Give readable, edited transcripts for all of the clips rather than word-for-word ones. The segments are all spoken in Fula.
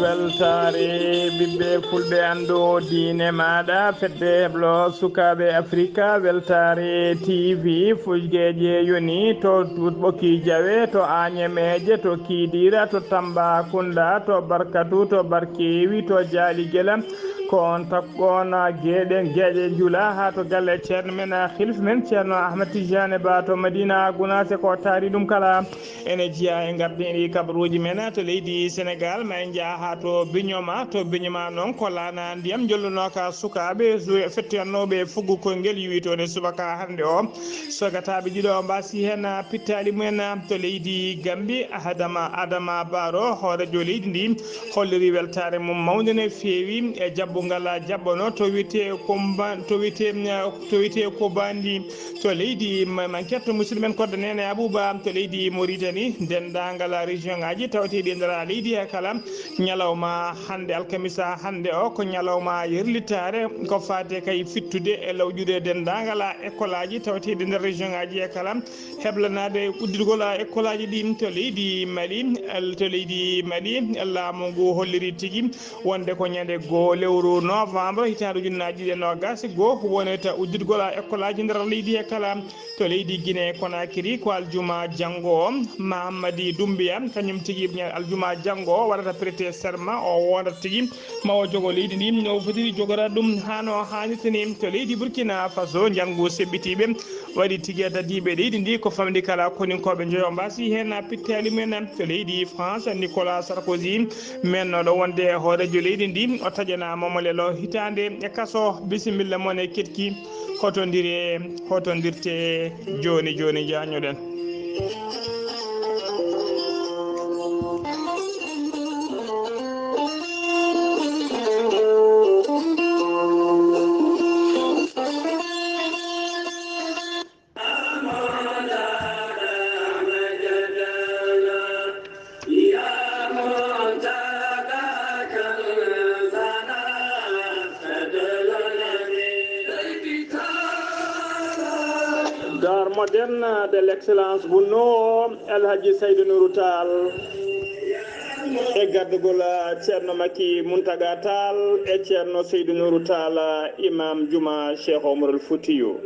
weltare ɓiɓɓe fulɓe anndo diine maɗa fedde heblo sukaɓe afrique weltare tv fujgueje yoni to ɓokki diawe to añemeje to kidira to tambacounda to barkatu to barkewi to jaali guelam ko on takkon gueɗe juula ha to galle ceerno men hilf men ceerno ahmad tijane ba to madina gounase ko taari ɗum kala ene jiiya e gardiɗi kabaruji men to leydi sénégal ma en jaaha to biñoma noon ko laana ndiyam jollunoka sukaɓe fettoyannoɓe fuggu koyngel yiwitone subaka hande o sogataɓe ɗiɗo mbasi hen pittali mumen to leydi gambi adama baro hoorejo leydi ndi holliri weltare mum mawde no feewi e jabbugal jabbono to wiyete kobandi to leydi manquette musidɗo men kodde nene abouba to leydi mauritanie dendagal région ngaji tawateɗi e nder leydi e kala ñalawma hande alkamisa hande o ko ñalawma yerlitare ko fate kay fittude e lawƴude dendagal école aji tawateɗi nder région ngaji e kala heblanade uddirgol école aji ɗi to leydi mali laamu ngu holliri tigui wonde ko ñande 1 lewru novembre hitande ujunnaje ɗiɗi e nogas goho wonata uddirgol école aji nder leydi e kala to leydi Guinée Conakry ko aljuma janggo o Mahamadi Doumbia kañum tigui aljuma janggo o waɗata prêté serment o wonata tigui mawo jogo leydi ndi no fotiri jogora ɗum hano hannirtani to leydi Burkina Faso janggo seɓɓitiɓe waɗi tigui dadiɓe leydi ndi ko famdi kala koninkoɓe joyo mbasi hen pittali mumen to leydi France Nicolas Sarkozy mennoɗo wonde hoorejo leydi ndi o taƴana momolelo hitande e kaso bisimilla moon e ketki hotondirte joni jañoɗen. Dar moderne de l'excellence Bunno El Hadji Seydou Nourou Tall e gardugol ceerno Makki Muntaga Tall e ceerno Seydou Nourou Tall imam Juma Cheikh Omarul Foutiyou.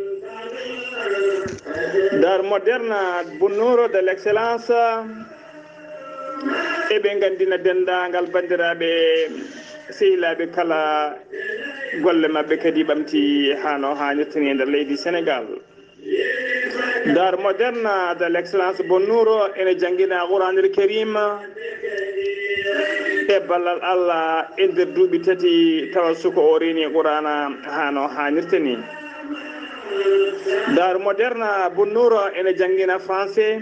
Dar moderne Bunno de l'excellence e ɓe gandina dendagal bandiraɓe sehilaɓe kala golle mabɓe kadi ɓamti hano hannirtani e nder leydi Sénégal. Dar moderne de l'excellence Bonnouro ene jangguina Qouranul Karim e ballal Allah e nder duuɓi tati tawa suko o reeni Qur'ana hano hannirtani. Dar moderne Bonnouro ene jangguina français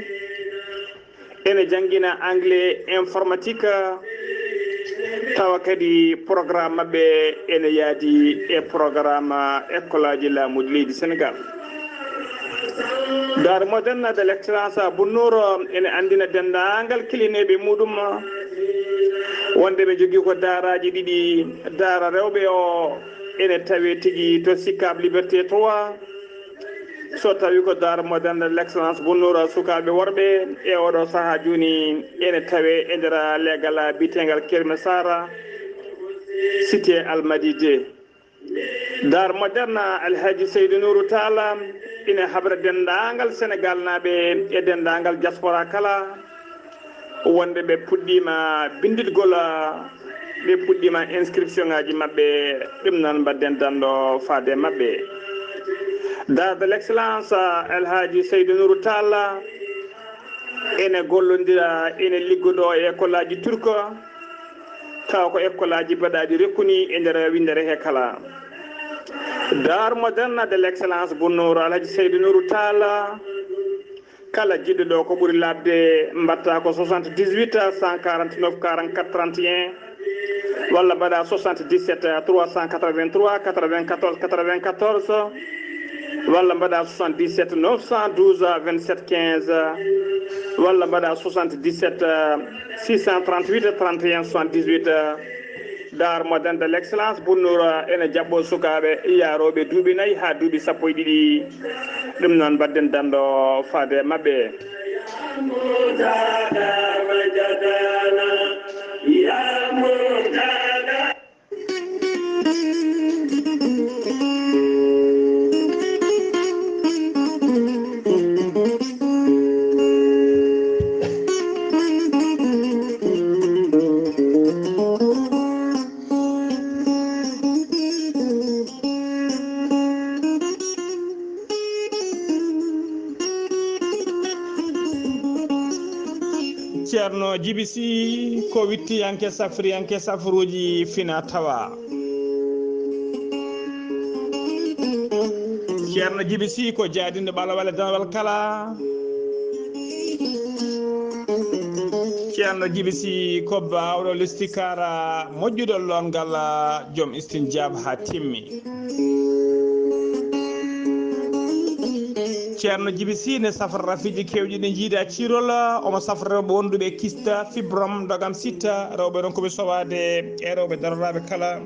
ene jangguina anglais informatique tawa kadi programme mabɓe ene yaadi e programme école aji laamuji leydi Sénégal. Dar moderne de l'excellence Bonnouro ene andina dendagal kilineɓe muɗum wonde ɓe jogui ko daaraji ɗiɗi daara rewɓe o ene tawe tigui to Sicap Liberté 3 so tawi ko dar moderne de l'excellence Bonnouro sukaɓe worɓe e oɗo saaha joni ene tawe e nder leegal bitegal Kerme Sara cité Almadide. Dar moderne Alhaji Seydou Nourou Tall ina haɓra dendagal Sénégal naɓe e dendagal diaspora kala wonde ɓe puɗɗima bindirgol ɓe puɗɗima inscription ngaji mabɓe ɗum noon mbadden danɗo faade mabɓe. Dar de l'excellence Alhaji Seydou Nourou Tall ene gollodira ene liggoɗo e école aji turco taw ko école aji baɗaɗi rekkuni e nder windere he kala. Dar moderne de l'excellence Bonnouro Alhaji Seydou Nourou Tall kala jiɗɗo ɗo ko ɓuuri labde mbatta ko 78 149 44 31 walla mbaɗa 77 383 94 94 walla mbaɗa 77 912 27 15 walla mbaɗa 77 638 31 78. Dar moderne de l'excellence Bonnouro ene jabbo sukaɓe yaroɓe duuɓi 4 ha duuɓi 12 ɗum noon mbadden danɗo faade mabɓe. ceerno jibisi ko witti yanke safri yanke safruji fina tawa ceerno jibisi ko jaadinde ɓalawale danwal kala ceerno jibisi ko bawɗo listikara moƴƴuɗo longal joom istin diab ha timmi ceerno jibisi ne safra rafiji kewɗi ɗi jiida cirol omo safra rewɓe wonduɓe kista fibrom dogam sitta rewɓe ɗon koɓe sowade e rewɓe daroraɓe kala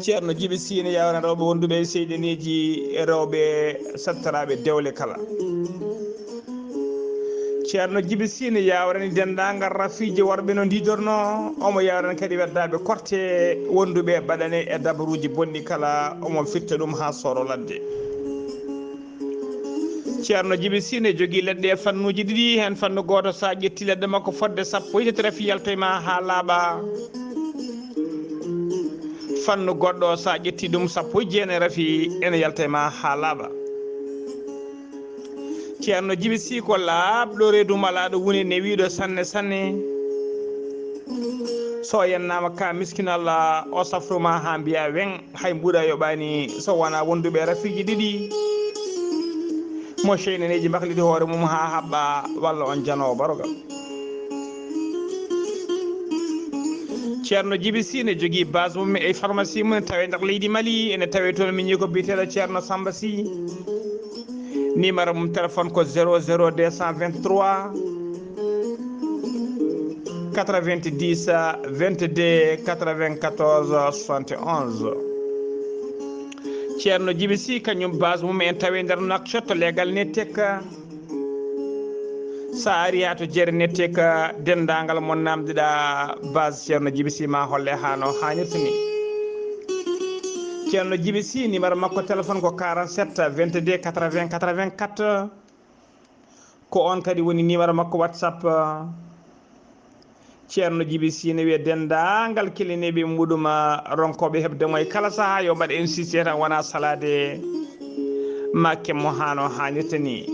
ceerno jibisi ne yawna rewɓe wonduɓe seyɗeneji e rewɓe sattaraɓe dewle kala ceerno jibisi ne yawrani dendagal rafiji worɓe no didorno omo yawrani kadi weddaɓe korte wonduɓe baɗane e dabaruji bonɗi kala omo firta ɗum ha soro ladde ceerno jibisi ne jogui leɗɗe e fannuji ɗiɗi hen fannu goto sa ƴetti leɗɗe makko fodde sappo e tati rafi yaltoyma ha laaɓa fannu goɗɗo sa ƴetti ɗum sappo e jeenayi rafi ene yaltoyma ha laaɓa ceerno jibisi ko laaɓɗo reedu malaɗo woni ne wiɗo sanne sanne so yennama ka miskinallah o safruma ha mbiya wen hay mbuuɗa yoɓani so wona wonduɓe rafiji ɗiɗi mo cheynaneji mahlidi hoore mum ha haɓɓa walla on janowo barogal ceerno jibisi ne jogui base mum e pharmacie mum ne tawe nder leydi Mali ene tawe toon min ji ko biteɗo ceerno Samba Sy numéro mum téléphone ko 00 223 90 22 94 71 ceerno jibisi kañum base mum en tawi nder Nouakchott légal nettek sa ari ha to jeere nettek dendagal mo namdiɗa base ceerno jibisi ma holle hano hannirta ni ceerno jibisi numéro makko téléphone ko 47 22 80 84 ko on kadi woni numéro makko WhatsApp ceerno jibisi ne wiya dendagal kilineɓe muɗum ronkoɓe hebdemo e kala saaha yo mbaɗa insisté tan wona salade makke mo hano hannirta ni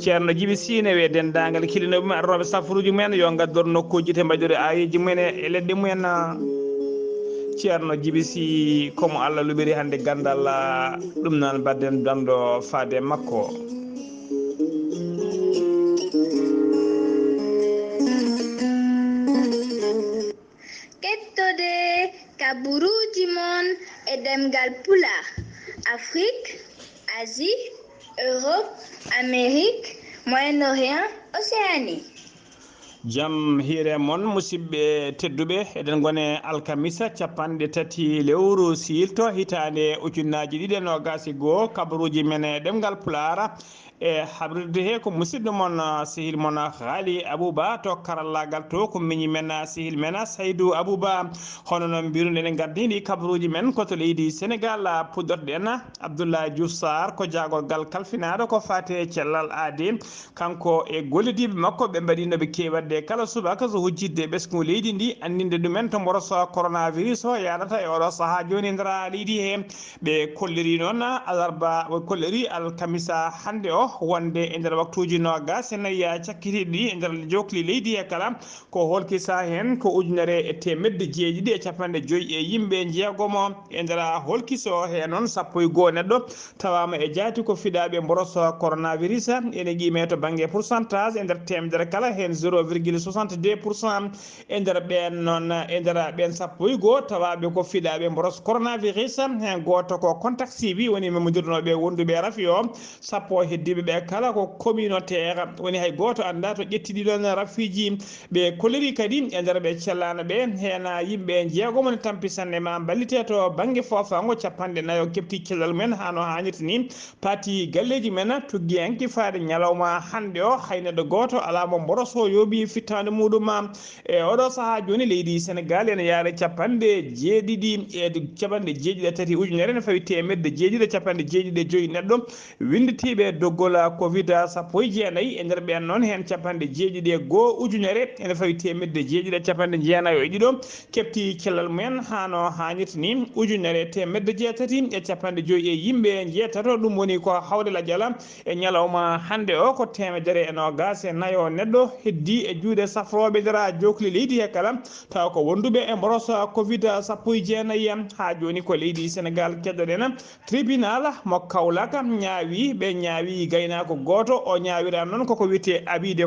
ceerno jibisi ne wiya dendagal kilinoɓe mum arnoɓe safruji mumen yo gaddor nokkuji te mbaɗire ayiji mumen e leɗɗe mumen ceerno jibisi komo Allah luɓiri hande gandal ɗum noon badden dando faade makko kettode kaburuji mon e demgal pula Afrique, Asie, Europe, Amérique, Moyen-Orient, Océanie. Jam hiire mon musidɓe tedduɓe eɗen gone alkamisa capanɗe tati lewru silto hitande ujunnaji ɗiɗi e nogas e goho kabaruji men e ɗemgal pulara e habrude he ko musidɗo mon sehil mon haali Abouba to karallagal to ko miñi men sehil men Saydou Abouba hono noon mbirude eɗen gardini kabaruji men koto leydi Sénégal puɗɗorɗen Abdoulaye Diouf Sarr ko jagorgal kalfinaɗo ko fate cellal aadi kanko e gollidiɓe makko ɓe mbaɗinoɓe kewatde kala subaka so hujjidde ɓesgu leydi ndi andinde ɗumen to mboroso coronavirus o yaɗata e oɗo saaha joni ndera leydi he ɓe kolliri noon alarba ɓe kolliri alkamisa hande o wonde e nder waktuji nogas e nayyi cakkitiɗi ɗi e nder jokli leydi he kala ko holkisa hen ko ujunere e temedde jeeɗiɗi e capanɗe joyyi e yimɓe jeegomo e nder holkiso he noon sappo e goho neɗɗo tawama e jaati ko fiɗaɓe mboroso coronavirus ene qime to banggue pourcentage e nder temedere kala hen 0,62% e nder ɓen noon e nder ɓen sappo e goho tawaɓe ko fiɗaɓe mboroso coronavirus hen goto ko contact suivi woni memodirnoɓe wonduɓe rafi o sappo heddiɓe ɓe kala ko communautaire woni hay goto anda to ƴetti ɗiɗon rafiji ɓe kolliri kadi e nder ɓe cellano ɓe hen yimɓe jeegomo ne tampi sanne ma ballite to banggue fofango capanɗe nayo kepti cellal mumen hano hannirta ni paati galleji men tuggi hanki faade ñalawma hande o hay neɗɗo goto ala mo mboroso yooɓi fittande muɗum e oɗo saaha joni leydi Sénégal ene yaare capanɗe jeeɗiɗi e capanɗe jeeɗiɗi e tati ujunere ne fawi temedde jeeɗiɗi capanɗe jeeɗiɗi e joyyi neɗɗo winditiɓe doggol dola covid sappo e jeenayi e nder ɓen noon hen capanɗe jeeɗiɗi e goho ujunere ene fawi temedde jeeɗiɗi e capanɗe jeenayo e ɗiɗo kefti cellal mumen hano hannirta ni ujunere temedde jeetati e capanɗe joyyi e yimɓe jeetato ɗum woni ko hawde ladiala e ñalawma hannde o ko temedere e nogas e nayo neɗɗo heddi e juuɗe safroɓe ndera jokli leydi he kala taw ko wonduɓe e mborosa covid sappo e jeenayi ha joni ko leydi Sénégal keddoɗen tribunal mo Kaolack ñaawi ɓe ñaawi gaynako goto o ñaawira noon koko wiyete abus de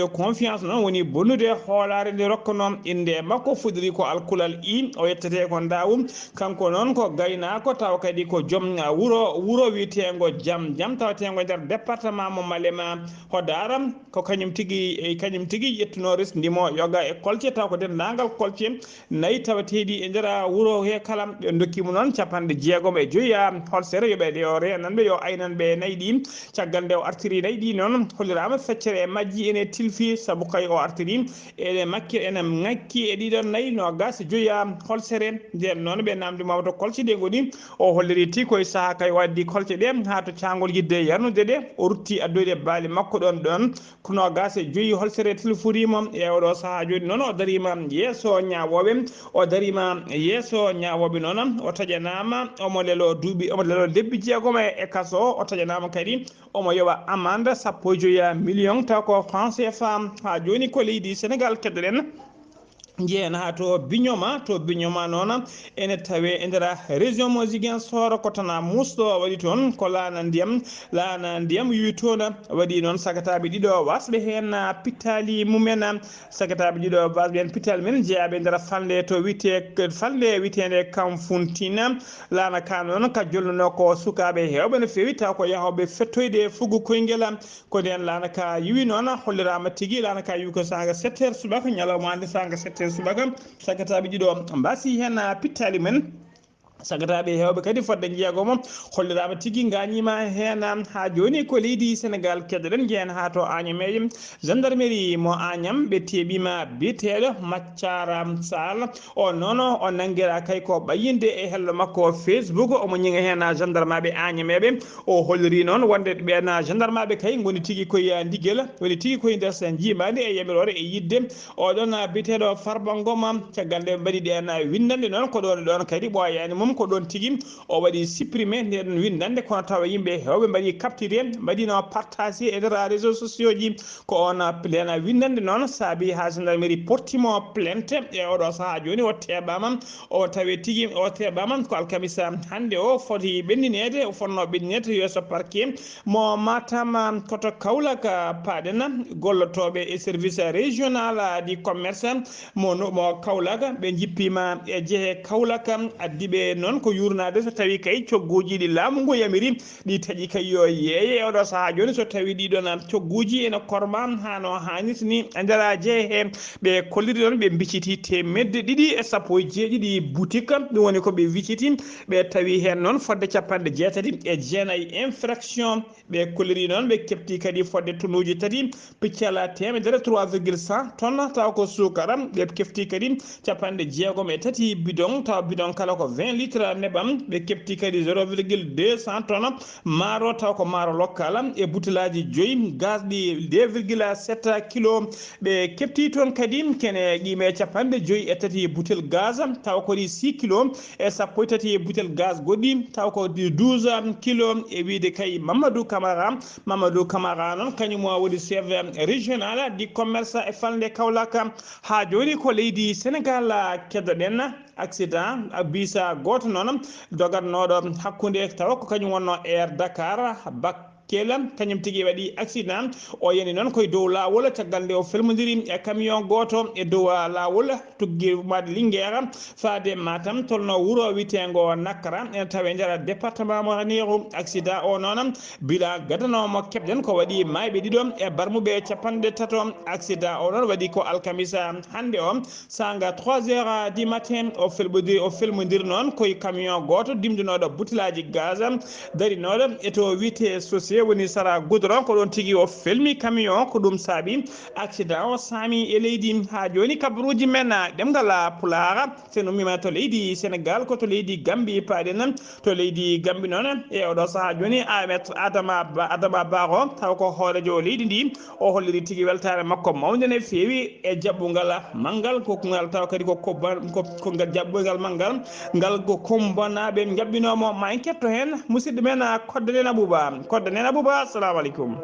confiance noon woni bonnude hoolare nde rokkano inde makko fuɗɗori ko alkulal I o yettete ko Ndawum kanko noon ko gaynako taw kadi ko joom wuro wiyetego jam tawatego nder département mo Malema Hodar ko kañum tigui ƴettuno resdimo yoga e Kolce taw ko dendagal Kolce nayyi tawateɗi e nder wuro he kala ɓe dokkimo noon capanɗe jeegom e joyya holsere yoɓe yo renanɓe yo aynanɓe nayyi ɗi caggal nde o artiri nayyi ɗi noon hollirama feccere e majji ene tilfi saabu kay o artiri ene ngakki e ɗiɗon nayyi nogas joyya holsere nden noon ɓe namdimama to Kolce ɗe goni o holliri ti koye saaha kay waddi Kolce ɗe ha to cangol yidde yarnude ɗe o rutti addoyde baali makko ɗon ko nogas e joyyi holsere tilforima e oɗo saaha joni noon o darima yeeso ñawoɓe noon o taƴanama omo lelo lebbi jeegom e kaso o taƴanama kadi omo yoɓa amende sappo e joyyi million taw ko franc CFA ha joni ko leydi Sénégal keddoɗen jeen ha to biñoma noon ene tawe e nder région mo Ziguinchor ko tana musɗo waɗi toon ko laana ndiyam yuwi toon waɗi noon sagataɓe ɗiɗo wasɓe hen pittali mumen sagataɓe ɗiɗo wasɓe hen pittali men jeeyaɓe nder falde witede Kamfuntina laana ka noon ka jolluno ko sukaɓe hewɓe no fewi taw ko yahoɓe fettoyde fuggo koyguel ko nden laana ka yiwi noon hollirama tigui laana ka yiwi ko sanga 7 heures subaka ñalawmade sanga 7 heures subaka sagataɓe ɗiɗo mbasi hen pittali men sagataɓe hewɓe kadi fodde jeegomo hollirama tigui gañima hen ha joni ko leydi Sénégal keddoɗen jeen ha to Agnamey gendarmerie mo Agnam ɓe teeɓima biteɗo Maccara Sall o noon o nanguira kay ko ɓayinde e hello makko Facebook omo ñiŋa hen gendarmeɓe Agnameɓe o holliri noon wonde ɓen gendarmeɓe kay goni tigui koye ndiguel woni tigui koye nder sen jimade e yamirore e yidde oɗon biteɗo Farba Ngom caggal nde mbaɗi ɗen windande noon ko ɗon kadi ɓoyani mum ko ɗon tigui o waɗi supprimé nden windande kono tawa yimɓe hewɓe mbaɗi capturé mbaɗino partagé e nder réseaux sociaux ji ko on nden windande noon saabi ha gendarmerie portimo plainte e oɗo saaha joni o teɓama o tawi tigui o teɓama ko alkamisa hande o foti ɓendinede o fonno ɓendinede yesso parquet mo Matam koto Kaolack paɗen gollotoɓe e service régional du commerce mo Kaolack ɓe jippima e jeehe Kaolack addiɓe noon ko yurnade so tawi kay cogguji ɗi laamu ngu yamiri ɗi taaƴi kay yo yeeye oɗo saaha joni so tawi ɗiɗon cogguji ene korma hano hannirta ni e nder jeehe ɓe kolliri ɗon ɓe bicciti temedde ɗiɗi e sappo e jeeɗiɗi boutique ɗum woni ko ɓe wicciti ɓe tawi hen noon fodde capanɗe jeetati e jeenayyi infraction ɓe kolliri noon ɓe kefti kadi fodde tonnuji tati piccala temedere 3,100 tonnes taw ko sukara ɓe kefti kadi capanɗe jeegom e tati bidon taw bidon kala ko 20 litres neɓam ɓe kefti kadi 0,200 tonnes maaro taw ko maaro local e butelaji joyyi gaz ɗi 2,7 kilo ɓe kefti toon kadi kene qime capanɗe joyyi e tati butel gaz taw kodi 6 kilo e sappo e tati butel gaz goɗɗi taw ko 12 kilo e wiide kay Mamadou Camara noon kañum woni chef régional du commerce e falde Kaolack ha joni ko leydi Sénégal keddoɗen accident bisa goto noon dogatnoɗo hakkude tawa ko kañum wonno Air Dakar kelam kañum tigui waɗi accident o yani noon koye dow lawol caggal nde o felmodiri e camion goto e dow lawol tugui made Linguére faade Matam tolno wuuro witego Nakra ene tawe nder département mo Ranérou accident o noon bila gadanomo keɓɗen ko waɗi mayɓe ɗiɗo e barmuɓe capanɗe tato accident o noon waɗi ko alkamisa hande o sanga 3 heures du matin o felmodiri noon koye camion goto dimdunoɗo butelaji gaz darinoɗo eto wite société BRT woni sara goudron ko ɗon tigi o felmi camion ko ɗum saabi accident o saami e leydi ha joni kabaruji men ɗemgal pulara seno mima to leydi Sénégal ko to leydi Gambie paaɗen to leydi Gambie noon e oɗo saaha joni Adama Barrow taw ko hoorejo leydi ndi o holliri tigi weltare makko mawde ne feewi e jaɓɓugal manggal ko ngal taw kadi ko jaɓɓugal manggal ngal ko kombonaɓe jaɓɓinomo ma en ketto hen musidɗo men Kodde Nene Abouba assalamu aleykum.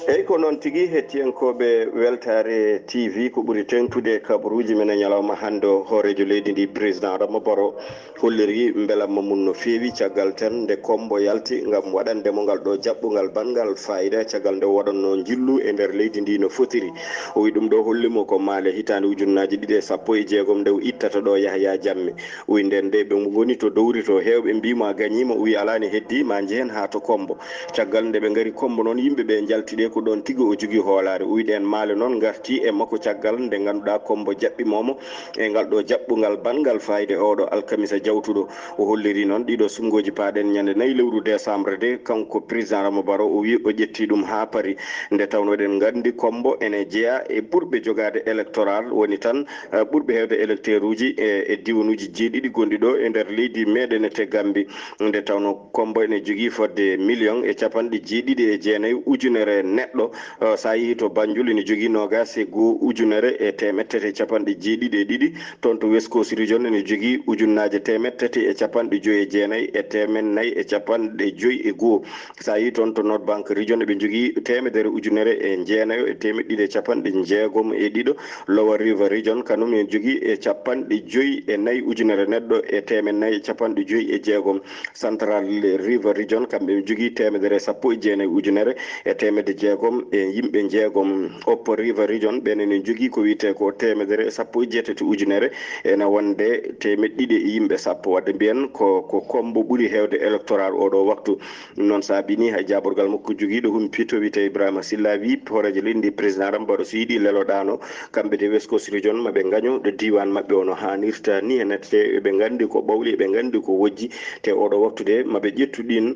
eyyi ko noon tigui hettiyankoɓe weltare TV ko ɓuuri tengtude kabaruji men e ñalawma hande o hoorejo leydi ndi président Adama Barrow holliri beelamma mum no feewi caggal ten nde kombo yalti gam waɗandemo ngal ɗo jaɓɓugal bangal fayida caggal nde waɗanno jillu e nder leydi ndi no fotiri o wi ɗum ɗo hollimo ko maale hitande ujunnaji 216 nde o ittata ɗo Yahya Jammeh o wi nden nde ɓe woni to dowri to hewɓe mbimo a gañima o wi alani heddi ma jehen ha to kombo caggal nde ɓe gaari kombo noon yimɓeɓe jaltiɗe ko ɗon tigui o jogui hoolare o wi ɗen maale noon garti e makko caggal nde ganduɗa kombo jaɓɓimomo e ngal ɗo jaɓɓugal bangal fayde oɗo alkamisa jawtuɗo o holliri noon ɗiɗo sungoji paaɗen ñande 4 lewru décembre de kanko président Adama Barrow o wi o ƴetti ɗum ha paari nde tawno eɗen gandi kombo ene jeeya e ɓurɓe jogade électoral woni tan ɓurɓe hewde électeur uji e diwanuji jeeɗiɗi gonɗi ɗo e nder leydi meɗen e te Gambie nde tawno kombo ene jogui fodde million e capanɗe jeeɗiɗi e jeenayyi ujunere neɗɗo sa yeehi to Banjul ene jogui nogas e goo ujunere e temettete capanɗe jeeɗiɗi e ɗiɗi toon to West Coast Region ene jogui ujunnaje temettete e capanɗe joyyi e jeenayyi e temen nayyi e capanɗe joyyi e goo sa yeehi toon to North Bank Region eɓe jogui temedere ujunere e jeenayo e temeɗɗiɗi e capanɗe jeegom e ɗiɗo Lower River Region kanum ene jogui e capanɗe joyyi e nayyi ujunere neɗɗo e temen nayyi e capanɗe joyyi e jeegom Central River Region kamɓe ɓe jogui temedere sappo e jeenayyi ujunere e temedde jeegom e yimɓe jeegom Upper River Region ɓen ene jogui ko wiyete ko temedere sappo e jeetati ujunere ene wonde temeɗɗiɗi e yimɓe sappo wadde mbiyen ko kombo ɓuuri hewde électoral oɗo waktu noon saabini hay jaborgal makko joguiɗo humpito wiyete Ibrahima Silla wi hoorejo leydi ndi président Adama Barrow so yiiɗi leloɗano kamɓe de West Coast Region maɓe gaño ɗo diwan mabɓe ono hannirta ni henete ɓe gandi ko ɓawli ɓe gandi ko wojji te oɗo waktu de maɓe ƴettu ɗin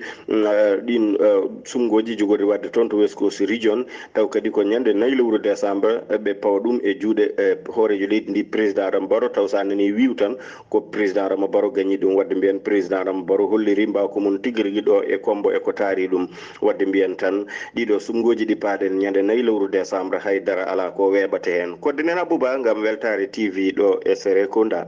sumgoji jogori wadde toon to West Coast Region taw kadi ko ñande 4 lewru décembre ɓe pawa ɗum e juuɗe hoorejo leydi ndi président Adama Barrow taw sa nani wiiw tan ko président Adama Barrow gañi ɗum wadde mbiyen président Adama Barrow holliri mbaw ko mum tigui rigui ɗo e kombo eko taari ɗum wadde mbiyen tan ɗiɗo sumgoji ɗi paaɗen ñande 4 lewru décembre haydara ala ko weɓate hen Kodde Nene Abouba gam weltare TV ɗo e Séré Kounda.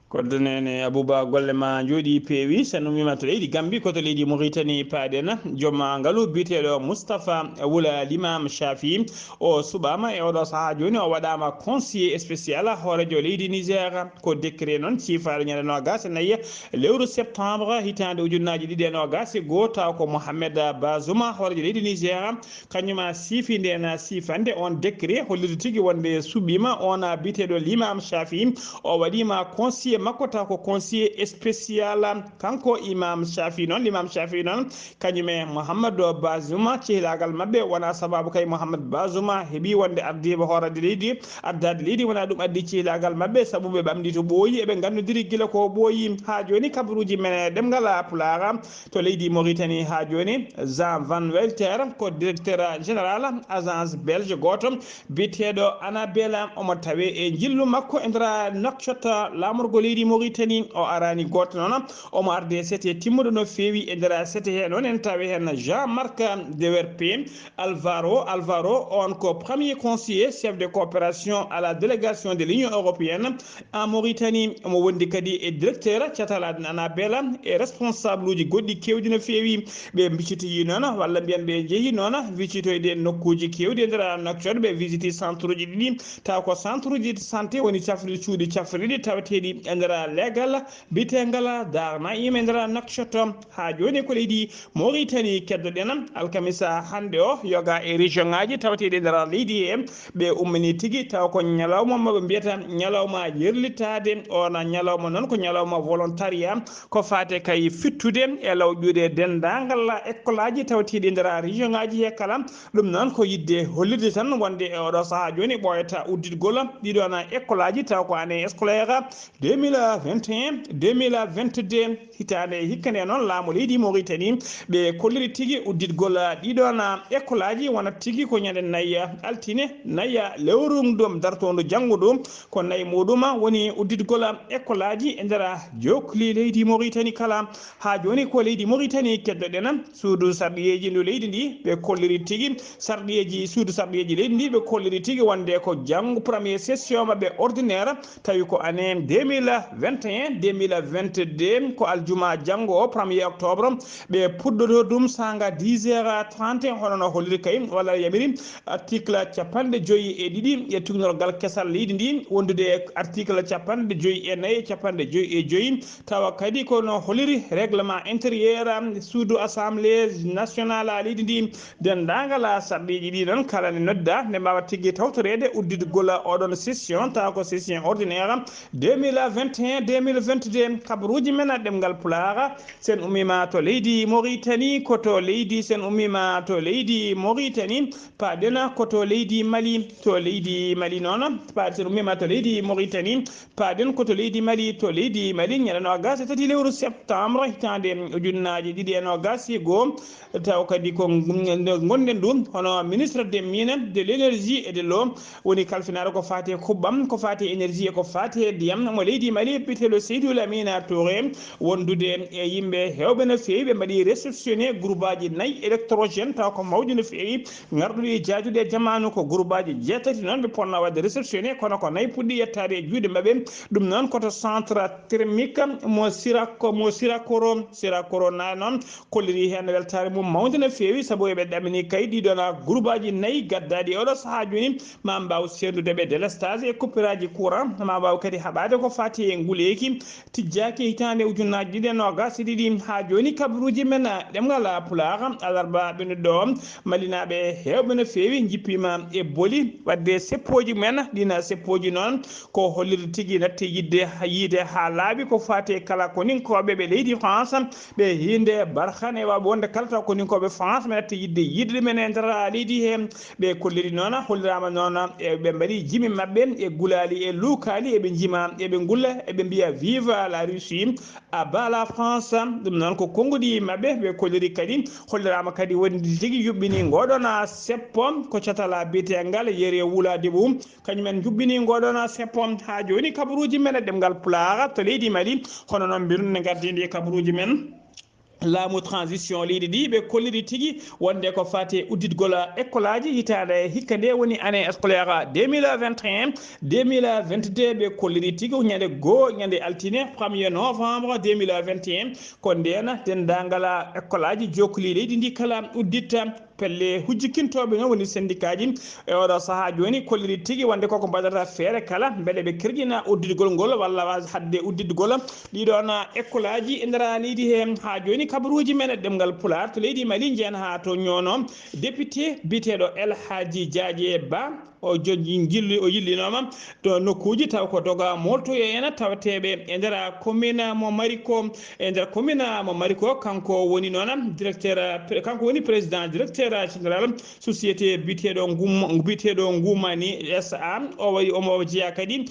Kodde Nene Abouba golle ma jooɗi peewi seno wima to leydi Gambie koto leydi Mauritanie paaɗen jooma ngaalu biteɗo Moustapha Wula Limam Chafi o suɓama e oɗo saaha joni o waɗama conseiller spécial hoorejo leydi Niger ko décret noon ciifaɗo ñande nogas e nayyi lewru septembre hitande ujunnaji 2021 taw ko Mohamed Bazoum hoorejo leydi Niger kañuma siifinde en siifande on décret holliri tigui wonde suɓima on biteɗo Limam Chafi o waɗima conseiller makko taw ko conseiller spécial kanko Imam Chafi noon l'imam Chafi noon kañume Mouhamadou Bazoum cehilagal mabɓe wona sababu kay Mouhamed Bazoum heeɓi wonde ardiɓe hoorade leydi addade leydi wona ɗum addi cehilagal mabɓe saabu ɓe ɓamdi to ɓooyi eɓe gandodiri guila ko ɓooyi ha joni kabaruji men ɗemgal Pulaar to leydi Mauritanie ha joni Jean Van Welter ko directeur général agence belge goto biteɗo Annabel omo tawe e jillu makko e nder Nouakchott lamorgo leydi Mauritanie o arani goto noon omo arde sete timmuɗo no feewi e nder sete he noon en tawi hen Jean-Marc Dewerpe Alvaro on ko premier conseiller chef de coopération à la délégation de l'Union européenne en Mauritanie omo wondi kadi e directeur catal Annabel e responsable uji goɗɗi kewɗi no feewi ɓe bicitoyi noon walla mbiyen ɓe jeehi noon visitoyde nokkuji kewɗi e nder Nouakchott ɓe visiti centre uji ɗiɗi taw ko centre uji de santé woni cafriɗi cuuɗi cafriɗi tawateɗi e nder legal bitegal Dar Naim e nder Nouakchott ha joni ko leydi Mauritanie keddoɗen alkamisa hande o yoga e région ngaji tawateɗi e nder leydi he ɓe ummini tigui taw ko ñalawma maɓe mbiyata ñalawma yerlitade ona ñalawma noon ko ñalawma volontariat ko fate kay fittude e lawƴude dendagal école aji tawateɗi e nder région ngaji he kala ɗum noon ko yidde hollirde tan wonde e oɗo saaha joni ɓoyata udditgol ɗiɗon école aji taw ko année scolaire 2020 2021 2022 hitande hikkande noon laamu leydi Mauritanie ɓe kolliri tigi udditgol ɗiɗon école aji wona tigi ko ñande nayya altine nayya lewru ɗum dartodu janggo ɗum ko nayi muɗum woni udditgol école aji e nder jokli leydi Mauritanie kala ha joni ko leydi Mauritanie keddoɗen suudu sarɗiyeji ndu leydi ndi ɓe kolliri tigi sarɗiyeji suudu sarɗiyeji leydi ndi ɓe kolliri tigi wonde ko janggo premier session maɓɓe ordinaire tawi ko année 2021 2022 ko aljuma janggo o 1er octobre ɓe puɗɗoto ɗum sanga 10h30 hono no holliri kay walla yamiri article capanɗe joyyi e ɗiɗi e tugnorgal kesal leydi ndi wondude article capanɗe joyyi e nayyi capanɗe joyyi e joyyi tawa kadi kono holliri règlement intérieur suudu assemblée nationale leydi ndi dendagal sarɗiji ɗi noon kala ne nodda nde mbawa tigui tawtorede udditgol oɗon session tawa ko session ordinaire 2021 2022 kabaruji men ɗemgal pulaar sen ummima to leydi Mauritanie koto leydi sen ummima to leydi Mauritanie paɗen koto leydi Mali to leydi Mali noon sen ummima to leydi Mauritanie paɗen koto leydi Mali to leydi Mali ñalano gas e tati lewru septembre hitande ujunnaji ɗiɗi e nogas e goho taw kadi ko gonɗen ɗum hono ministre des mines de l'énergie et de l'eau woni kalfinare ko fati kuɓɓam ko fati énergie ko fati ndiyam mo leydi Mali bitelo Seydou Lamina Touré wondude e yimɓe hewɓe no fewi ɓe mbaɗi réceptionné groupe aji 4 électrogène taw ko mawɗi no fewi garɗuɗi jajuɗe e jamanu ko groupe aji 7 noon ɓe ponno wadde réceptionné kono ko 4 puɗɗi yettade e juuɗe mabɓe ɗum noon koto centre thermique mo sirakoro na noon kolliri hen weltare mum mawde no fewi saabu eɓe ɗamini kay ɗiɗon groupe aji 4 gaddaɗi e oɗo saaha joni ma mbaw sendudeɓe délestage e coupérage courant ma mbaw kadi haɓade ko fati e nguleyki tijjaki hitande ujunnaji ɗiɗi e nogas ɗiɗi ha joni kabaruji men ɗemgal pulaar alarba ɓennuɗo malinaɓe hewɓe no fewi jippima e booli wadde seppoji men ɗina seppoji noon ko holliri tigui natti yiide ha laaɓi ko fati kala koninkoɓe ɓe leydi France ɓe hinde barkhane e waɓe wonde kala taw koninkoɓe France ɓe natti yidde ɗumen e nder leydi he ɓe kolliri noon hollirama noon ɓe mbaɗi jimi mabɓe e gulali e luukali eɓe jima eɓe gulla eɓe mbiya vive la Russie à bas la France ɗum noon ko konngudi mabɓe ɓe kolliri kadi hollirama kadi wondi tigui yuɓɓini ngoɗon seppo ko catala biyetengal yeeri wulade mum kañumen juɓɓini ngoɗon seppo ha joni kabaruji men ɗemgal pulaar to leydi Mali hono noon mbirunde gardidi e kabaruji men laamu transition leydi ɗi ɓe kolliri tigui wonde ko fati udditgol école aji hitande hikka nde woni année scolaire 2021 2022 ɓe kolliri tigui ñande goho ñande altine 1er novembre 2021 ko ndena dendagal école aji jokoli leydi ndi kala udditta pelle hujjikintoɓe noon woni syndicat ji e oɗo saaha joni kolliri tigui wonde koko mbaɗata feere kala beele ɓe kerƴina udditgol ngol walla hadde udditgol ɗiɗon école aji e nder leydi he ha joni kabaruji men ɗemgal pulaar to leydi Mali jeen ha to ñoono député biteɗo El Hadji Diadje Ba o jilli o yillinoma to nokkuji taw ko doga moltoyo en tawateɓe e nder commune mo Mariko e nder commune mo Mariko kanko woni noon directeur kanko woni président directeur général société biteɗo Ngumani SA omo jeeya kadi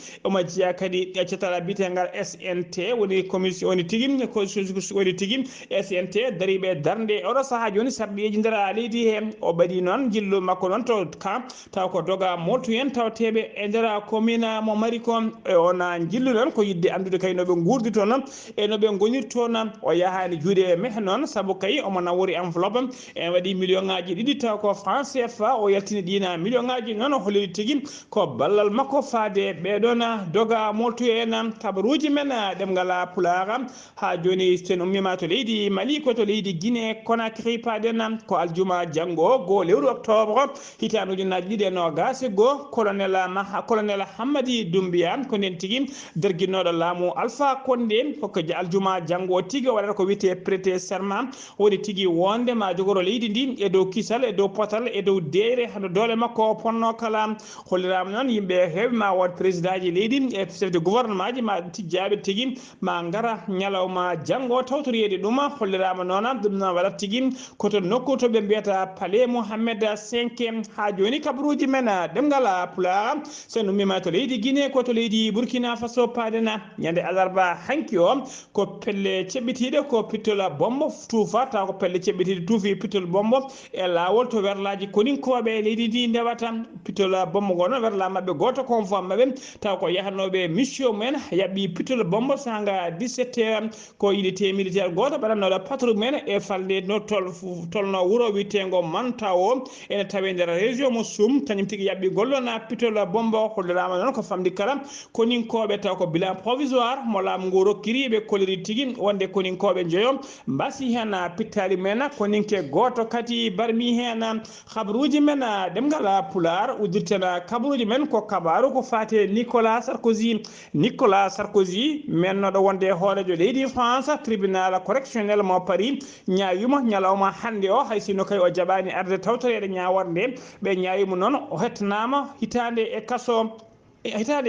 e cetala bitegal SNT woni commission woni tigui SNT dariɓe darde oɗo saaha joni sarɗiyeji nder leydi he o ɓaɗi noon jillu makko noon to camp taw ko doga molto hen tawateɓe e nder commune mo Mariko e ona jillu noon ko yidde andude kay noɓe gurdi toon e noɓe goniri toon o yahani juuɗe mehe noon saabu kay omo nawori enveloppe en waɗi million ngaji ɗiɗi taw ko franc CFA o yaltini ɗina million ngaji noon o holliri tigui ko ballal makko faade ɓeɗon doga molto en kabaruji men ɗemgal pulaar ha joni sen ummima to leydi Mali ko to leydi Guinée Conakry paɗen ko aljuma janggo go lewru octobre hitande ujunnaji ɗiɗi e nogas e goho colonel Hammadi Doumbia ko nden tigui derguinoɗo laamu Alpha Condé koko aljuma janggo tigui o waɗata ko wiyete prêté serment woni tigui wonde ma jogoro leydi ndi e dow kisal e dow potal e dow deere hano dole makko o ponno kala hollirama noon yimɓe heeɓe ma wad président ji leydi e chef de gouvernement ji ma tijjaɓe tigui ma gara ñalawma janggo tawtoriyede ɗum hollirama noon ɗum noon waɗat tigui koto nokku to ɓe mbiyata palais Mohammed 5 ha joni kabaruji men ɗemgal pulaar sen ummima to leydi Guinée ko to leydi Burkina Faso paadena ñande alarba hanki o ko pelle ceɓɓitiɗe ko pittola bombo tuufa taw ko pelle ceɓɓitiɗe tuufi pittol bombo e lawol to werlaji koninkoɓe leydi ndi ndewata pittola bombo gono werla mabɓe goto convoi mabɓe taw ko yahanoɓe mission men yaɓɓi pittol bombo sanga 17 heures ko unité militaire goto ɓaɗannoɗo patrouille men e falde no tolno wuuro witego Manta o ene tawe nder région mo Soum kañum tigui yaɓɓi gollona pitol bombo hollirama noon ko famdi kala koninkoɓe taw ko bilan provisoire mo laamu ngu rokkiriɓe koliri tigui wonde koninkoɓe jeeyo mbasi hen pittali men koninke goto kadi barmi hen habaruji men ɗemgal pular uddirten kabaruji men ko kabaru ko fate Nicolas Sarkozy mennoɗo wonde hoorejo leydi France tribunal correctionnel mo Paris ñawima ñalawma hande o hay sino kay o jaɓani arde tawtorede ñawornde ɓe ñawimo noon o hettanama hitande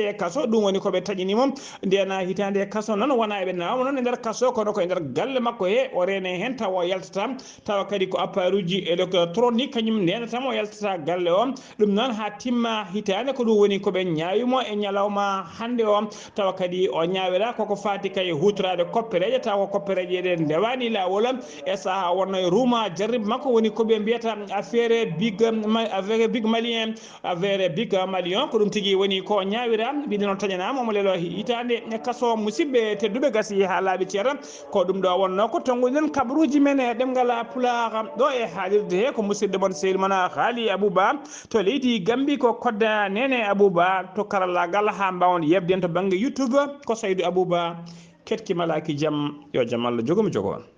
e kaso ɗum woni koɓe taƴinimo ndena hitande e kaso noon wona eɓe nawma noon e nder kaso kono koye nder galle makko he o rene hen tawa o yaltata tawa kadi ko appareil uji électronique kañum ndenatama o yaltata galle o ɗum noon ha timma hitande ko ɗum woni koɓe ñawimo e ñalawma hande o tawa kadi o ñawira koko fati kay hutorade koppereje tawa ko koppereje ɗe ndewani lawol e saaha wonno e ruuma jarriba makko woni koɓe mbiyata affaire big malien ko ɗum tigui woni ko ñawira mbiɗe noon tañanama omo lelo hitande e kaso musidɓe tedduɓe gasi ha laaɓi ceera ko ɗum ɗo wonno ko tonguɗen kabaruji men e ɗemgal pulaar ɗo e haalirde he ko musidɗo moon sehil moon Haali Abouba to leydi Gambi ko kodda Nene Abouba to karallagal ha mbawon yebden to banggue YouTube ko Saydou Abouba ketkimalaki jaam yo jaam Allah jogomi jogo on